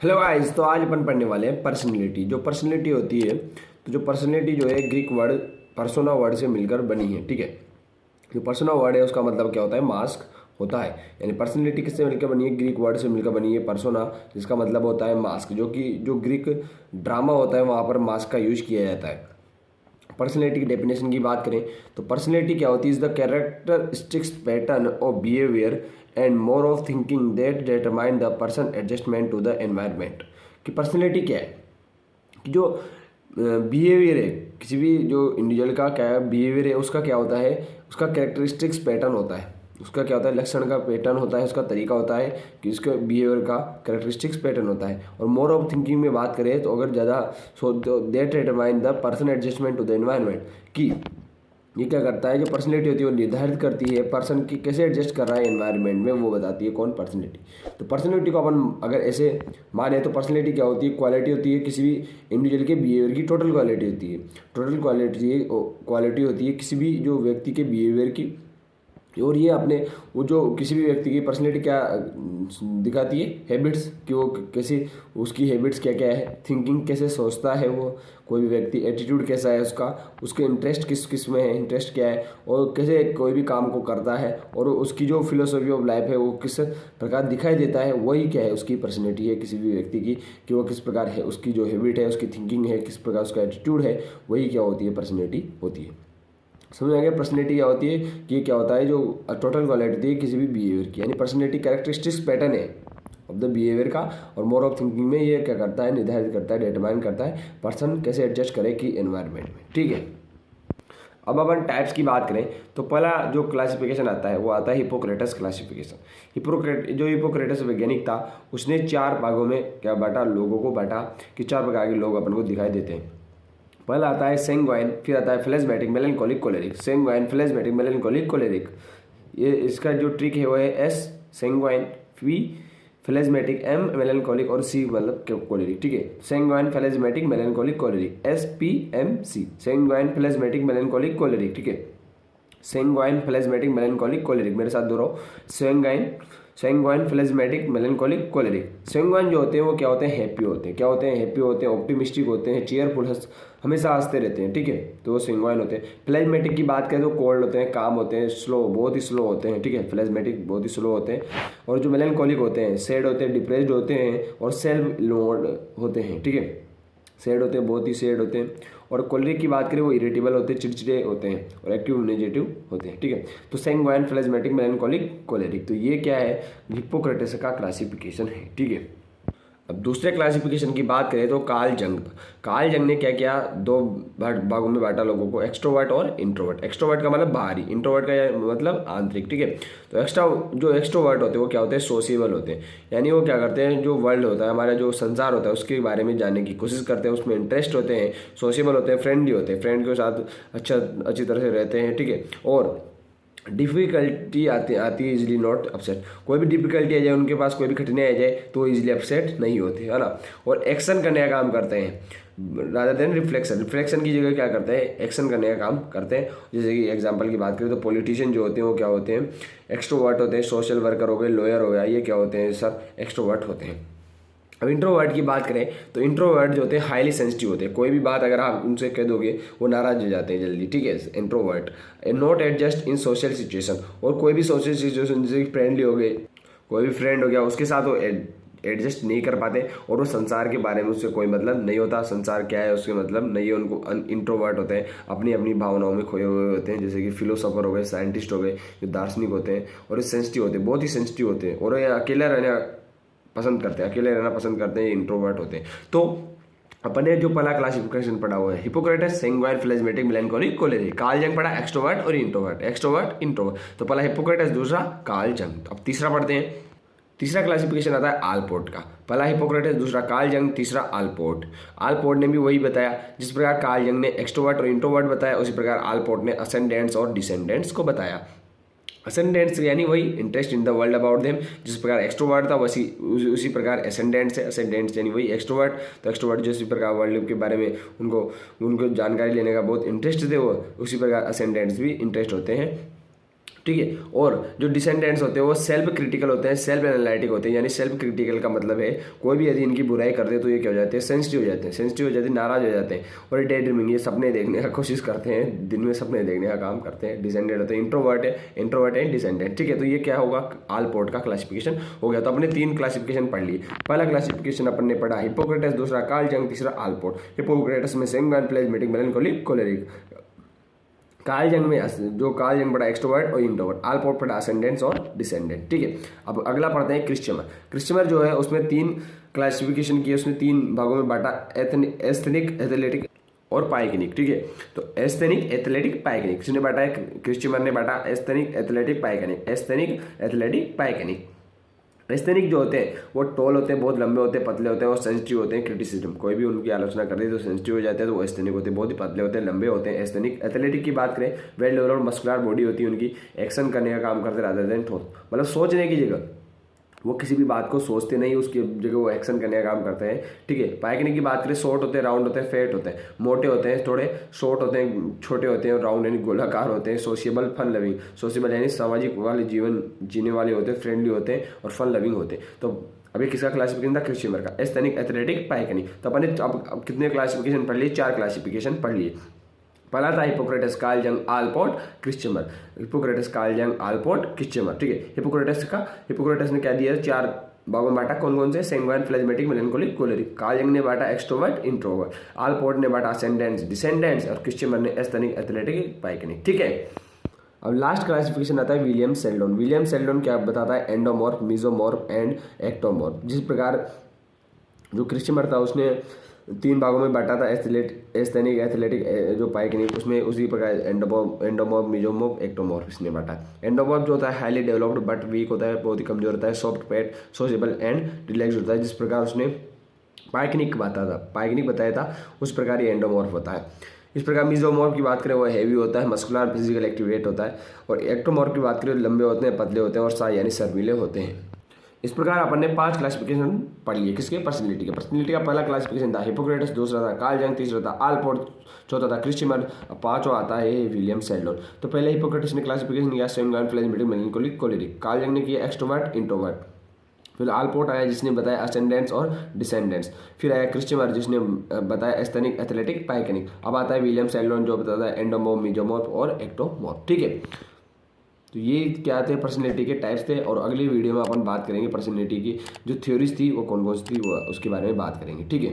Hello guys, तो आज अपन पढ़ने वाले हैं पर्सनैलिटी। जो पर्सनैलिटी होती है, तो जो पर्सनैलिटी जो है ग्रीक वर्ड पर्सोना वर्ड से मिलकर बनी है। ठीक है, जो पर्सोना वर्ड है उसका मतलब क्या होता है? मास्क होता है। यानी पर्सनैलिटी किससे मिलकर बनी है? ग्रीक वर्ड से मिलकर बनी है पर्सोना, जिसका मतलब होता है मास्क। जो ग्रीक ड्रामा होता है वहाँ पर मास्क का यूज किया जाता है। पर्सनैलिटी की डेफिनेशन की बात करें तो पर्सनैलिटी क्या होती है? Is the characteristics pattern of behaviour and more of thinking that determine the person adjustment to the environment. कि पर्सनैलिटी क्या है? कि जो बिहेवियर है किसी भी जो इंडिविजुअल का क्या बिहेवियर है, उसका क्या होता है? उसका कैरेक्टरिस्टिक्स पैटर्न होता है। उसका क्या होता है? लक्षण का पैटर्न होता है, उसका तरीका होता है कि उसके बिहेवियर का कैरेक्टरिस्टिक्स पैटर्न होता है। और मोर ऑफ थिंकिंग में बात करें तो अगर ज़्यादा so that determine the person adjustment to the environment. कि ये क्या करता है? जो पर्सनैलिटी होती है वो निर्धारित करती है पर्सन की कैसे एडजस्ट कर रहा है एनवायरनमेंट में, वो बताती है कौन? पर्सनैलिटी। तो पर्सनैलिटी को अपन अगर ऐसे माने तो पर्सनैलिटी क्या होती है? क्वालिटी होती है किसी भी इंडिविजुअल के बिहेवियर की टोटल क्वालिटी होती है। टोटल क्वालिटी होती है किसी भी जो व्यक्ति के बिहेवियर की। और ये अपने वो जो किसी भी व्यक्ति की पर्सनैलिटी क्या दिखाती है? हैबिट्स, कि वो कैसी उसकी हैबिट्स क्या क्या है, थिंकिंग कैसे सोचता है वो कोई भी व्यक्ति, एटीट्यूड कैसा है उसका, उसके इंटरेस्ट किस किस में है, इंटरेस्ट क्या है, और कैसे कोई भी काम को करता है, और उसकी जो फिलोसफी ऑफ लाइफ है वो किस प्रकार दिखाई देता है, वही क्या है? उसकी पर्सनैलिटी है किसी भी व्यक्ति की, कि वो किस प्रकार है, उसकी जो हैबिट है, उसकी थिंकिंग है, किस प्रकार उसका एटीट्यूड है, वही क्या होती है? पर्सनैलिटी होती है। समझ आ गया? पर्सनैलिटी क्या होती है कि ये क्या होता है? जो टोटल क्वालिटी होती है किसी भी बिहेवियर की। यानी पर्सनैलिटी कैरेक्टरिस्टिक्स पैटर्न है ऑफ द बिहेवियर का, और मोर ऑफ थिंकिंग में ये क्या करता है? निर्धारित करता है, डिटरमाइन करता है पर्सन कैसे एडजस्ट करे कि एनवायरनमेंट में। ठीक है, अब अपन टाइप्स की बात करें तो पहला जो क्लासिफिकेशन आता है वो आता है हिपोक्रेटस क्लासिफिकेशन। हिपोक्रेटस वैज्ञानिक था, उसने 4 भागों में क्या बांटा? लोगों को बांटा कि 4 प्रकार के लोग अपन को दिखाई देते हैं। पहला आता है सैंग्वाइन, फिर आता है phlegmatic, melancholic, choleric. Sanguine, phlegmatic, melancholic, choleric. ये इसका जो ट्रिक है वो है S sanguine, V phlegmatic, M melancholic और सी मतलब कोलेरिक। ठीक है, sanguine, phlegmatic, melancholic, choleric, SPMC। Sanguine, phlegmatic, melancholic, choleric. ठीक है, सैंग्वाइन, फ्लेजमेटिक, मेलनकोलिक, कोलेरिक। मेरे साथ दोहराओ, सैंग्वाइन, फ्लेजमेटिक, मेलनकोलिक, कोलेरिक। सैंग्वाइन जो होते हैं वो क्या होते हैं? हैप्पी होते हैं। क्या होते हैं? हैप्पी होते हैं, ऑप्टिमिस्टिक होते हैं, चेयरफुल, हमेशा हंसते रहते हैं। ठीक है, तो वो सैंग्वाइन होते हैं। फ्लेजमेटिक की बात करें तो कोल्ड होते हैं, काम होते हैं, स्लो, बहुत ही स्लो होते हैं। ठीक है, फ्लेजमेटिक बहुत ही स्लो होते हैं। और जो मेलनकोलिक होते हैं, सैड होते हैं, डिप्रेस्ड होते हैं और सेल्फ लोड होते हैं। ठीक है, सैड होते हैं, बहुत ही सैड होते हैं। और कोलेरिक की बात करें वो इरिटेबल होते हैं, चिड़चिड़े होते हैं और एक्टिव नेगेटिव होते हैं। ठीक है, तो सैंग्वाइन, फ्लेजमेटिक, मेलनकोलिक, कोलेरिक। तो ये क्या है? हिप्पोक्रेटस का क्लासिफिकेशन है। ठीक है, अब दूसरे क्लासिफिकेशन की बात करें तो कार्ल जंग ने क्या किया? 2 भागों में बांटा लोगों को, एक्सट्रोवर्ट और इंट्रोवर्ट। एक्सट्रोवर्ट का मतलब बाहरी, इंट्रोवर्ट का मतलब आंतरिक। ठीक है, तो एक्सट्रोवर्ट होते हैं वो क्या होते हैं? सोशेबल होते हैं। यानी वो क्या करते हैं? जो वर्ल्ड होता है, हमारा जो संसार होता है, उसके बारे में जानने की कोशिश करते हैं, उसमें इंटरेस्ट होते हैं, सोशेबल होते हैं, फ्रेंडली होते हैं, फ्रेंड के साथ अच्छी तरह से रहते हैं। ठीक है, और डिफ़िकल्टी आती है इजीली नॉट अपसेट। कोई भी डिफिकल्टी आ जाए, उनके पास कोई भी कठिनाई आ जाए तो इजीली अपसेट नहीं होते, है ना। और एक्शन करने का काम करते हैं रादर देन रिफ्लेक्शन की जगह क्या करते हैं? एक्शन करने का काम करते हैं। जैसे कि एग्जांपल की बात करें तो पॉलिटिशियन जो होते हैं वो क्या होते हैं? एक्सट्रोवर्ट होते हैं। सोशल वर्कर हो गए, लॉयर हो गया, ये क्या होते हैं? सब एक्सट्रोवर्ट होते हैं। अब इंट्रोवर्ट की बात करें तो इंट्रोवर्ट जो होते हैं हाईली सेंसिटिव होते हैं। कोई भी बात अगर आप उनसे कह दोगे वो नाराज हो जाते हैं जल्दी। ठीक है, introvert. Not adjust in social situation, और कोई भी सोशल सिचुएशन जैसे फ्रेंडली हो गए, कोई भी फ्रेंड हो गया, उसके साथ वो एडजस्ट नहीं कर पाते, और वो संसार के बारे में उससे कोई मतलब नहीं होता, संसार क्या है उसके मतलब नहीं है उनको। इंट्रोवर्ट होते हैं, अपनी अपनी भावनाओं में खोए हुए होते हैं। जैसे कि फिलोसोफर हो गए, साइंटिस्ट हो गए, जो दार्शनिक होते हैं, और ये सेंसिटिव होते हैं, बहुत ही सेंसिटिव होते हैं, और ये अकेला रहना पसंद करते हैं, इंट्रोवर्ट होते हैं। तो अपन ने जो पहला क्लासिफिकेशन पढ़ा हुआ है Hippocrates, sanguine, phlegmatic, melancholic, choleric. Carl Jung पढ़ा एक्सट्रोवर्ट और इंट्रोवर्ट। तो पहला हिपोक्रेटस, दूसरा कार्ल जंग। अब तीसरा पढ़ते हैं। तीसरा क्लासिफिकेशन आता है आलपोर्ट का। पहला हिपोक्रेटस, दूसरा कार्ल जंग, तीसरा आलपोर्ट ने भी वही बताया जिस प्रकार कार्ल जंग ने एक्सट्रोवर्ट और इंट्रोवर्ट बताया, उसी प्रकार आलपोर्ट ने असेंडेंट्स और डिसेंडेंट्स को बताया। असेंडेंट्स यानी वही interest in the world about them, जिस प्रकार एक्सट्रोवर्ट था उसी प्रकार असेंडेंट्स है। असेंडेंट्स यानी वही एक्सट्रोवर्ट, तो एक्सट्रोवर्ट जिस प्रकार वर्ल्ड के बारे में उनको जानकारी लेने का बहुत इंटरेस्ट थे, वो उसी प्रकार असेंडेंट्स भी इंटरेस्ट होते हैं ठीक है। और जो डिसेंडेंट्स होते हैं वो सेल्फ क्रिटिकल होते हैं, सेल्फ एनालिटिक होते हैं। यानी सेल्फ क्रिटिकल का मतलब है कोई भी यदि इनकी बुराई कर दे तो ये क्या हो जाते हैं, सेंसिटिव हो जाते हैं, सेंसिटिव हो जाते हैं, नाराज हो जाते हैं। और डे ड्रीमिंग, ये सपने देखने का कोशिश करते हैं, दिन में सपने देखने का काम करते हैं। डिसेंडेंट होते हैं, इंट्रोवर्ट है, इंट्रोवर्ट एंड डिसेंडेंट। ठीक है, तो ये क्या होगा, आलपोर्ट का क्लासिफिकेशन हो गया। तो अपने 3 क्लासिफिकेशन पढ़ लिए। पहला क्लासिफिकेशन अपन ने पढ़ा हिपोक्रेटस, दूसरा कार्ल जंग, तीसरा आलपोर्ट। हिपोक्रेटस में sanguine, phlegmatic, melancholic, choleric. Carl Jung में जो कार्ल जंग पढ़ा एक्सट्रोवर्ट और इंट्रोवर्ट, आलपोर्ट पढ़ा असेंडेंट्स और डिसेंडेंट। ठीक है, अब अगला पढ़ते हैं क्रिश्चियमर। क्रिश्चियमर जो है उसमें 3 क्लासिफिकेशन किए, उसने 3 भागों में बांटा, एस्थेनिक, एथलेटिक और पाइकेनिक। ठीक है, तो एस्थेनिक, एथलेटिक, पाइकेनिक किसने बांटा है, क्रिश्चियमर ने बांटा asthenic, athletic, pyknic. Asthenic, athletic, pyknic. Asthenic जो होते हैं वो टॉल होते हैं, बहुत लंबे होते हैं, पतले होते हैं और सेंसिटिव होते हैं क्रिटिसिज्म। कोई भी उनकी आलोचना कर दे तो सेंसिटिव हो जाते हैं, तो वो एस्थेनिक होते हैं, बहुत ही पतले होते हैं, लंबे होते हैं, एस्थेनिक। एथलेटिक की बात करें, वेल डेवलप्ड मस्कुलर बॉडी होती है उनकी, एक्शन करने का काम करते रहते हैं, मतलब सोचने की जगह वो किसी भी बात को सोचते नहीं, उसकी जगह वो एक्शन करने का काम करते हैं। ठीक है, पाइकनिक की बात करें, शॉर्ट होते हैं, राउंड होते हैं, फेट होते हैं, मोटे होते हैं, थोड़े शॉर्ट होते हैं, छोटे होते हैं, राउंड यानी गोलाकार होते हैं, सोशियबल, फन लविंग। सोशियबल यानी सामाजिक वाले जीवन जीने वाले होते हैं, फ्रेंडली होते हैं और फन लविंग होते हैं। तो अभी किसका क्लासिफिकेशन था, क्रिश्चियमर का, एस्थेनिक, एथलेटिक, पाइकनिक। तो अपन ने अब कितने क्लासिफिकेशन पढ़ लिए, 4 क्लासिफिकेशन पढ़ लिए। पहला था Hippocrates, Carl Jung, Allport, Kretschmer. Hippocrates, Carl Jung, Allport, Kretschmer. ठीक है, हिपोक्रेटस ने क्या दिया, 4 भागों में बांटा, कौन कौन से, sanguine, phlegmatic, melancholic, choleric. Carl Jung ने बांटा एक्सट्रोवर्ट, इंट्रोवर्ट। आलपोर्ट ने बांटा असेंडेंट्स, डिसेंडेंट्स। और क्रिश्चियमर ने एस्थेनिक, एथलेटिक, पाइकेनिक। ठीक है, अब लास्ट क्लासिफिकेशन आता है विलियम सेल्डोन। विलियम सेल्डोन क्या बताता है, एंडोमॉर्फ, मीजोमॉर्फ एंड एक्टोमॉर्फ। जिस प्रकार जो क्रिश्चियमर था उसने 3 भागों में बांटा था, एस्थेनिक, एथलेटिक, जो पाइकेनिक, उसमें उसी प्रकार एंडोमॉर्फ, मीजोमॉर्फ, एक्टोमॉर्फ इसने बांटा। एंडोमॉर्फ जो होता है हाईली डेवलप्ड बट वीक होता है, बहुत ही कमजोर होता है, soft PAT, sociable and relax होता है। जिस प्रकार उसने पाइकेनिक बताया था उस प्रकार ये एंडोमॉर्फ होता है। इस प्रकार मीजोमॉर्फ की बात करें वो हैवी होता है, मस्कुलर, फिजिकल एक्टिवेट होता है। और एक्टोमॉर्फ की बात करें लंबे होते हैं, पतले होते हैं और शाय यानी शर्मीले होते हैं। इस प्रकार अपन ने 5 क्लासिफिकेशन पढ़ लिए, किसके, पर्सनैलिटी के। पर्सनैलिटी का पहला क्लासिफिकेशन था हिपोक्रेटस, दूसरा था कार्ल जंग, तीसरा था आलपोर्ट, चौथा था क्रिश्चियमर, पांचवा आता है विलियम सेल्डोन। तो पहले हिपोक्रेटस ने क्लासिफिकेशन किया sanguine, phlegmatic, melancholic, choleric. Carl Jung ने किया एक्सट्रोवर्ट, इंट्रोवर्ट। फिर आलपोर्ट आया जिसने बताया असेंडेंट्स और डिसेंडेंट्स। फिर आया क्रिश्चियमर जिसने बताया एस्थेनिक, एथलेटिक, पाइकेनिक। अब आता है विलियम सेल्डोन जो बताता है एंडोमॉर्फ, मीजोमॉर्फ और एक्टोमॉर्फ। ठीक है, तो ये क्या थे, पर्सनैलिटी के टाइप्स थे। और अगली वीडियो में अपन बात करेंगे पर्सनैलिटी की जो थ्योरीज थी वो कौन कौन सी थी, वो उसके बारे में बात करेंगे। ठीक है।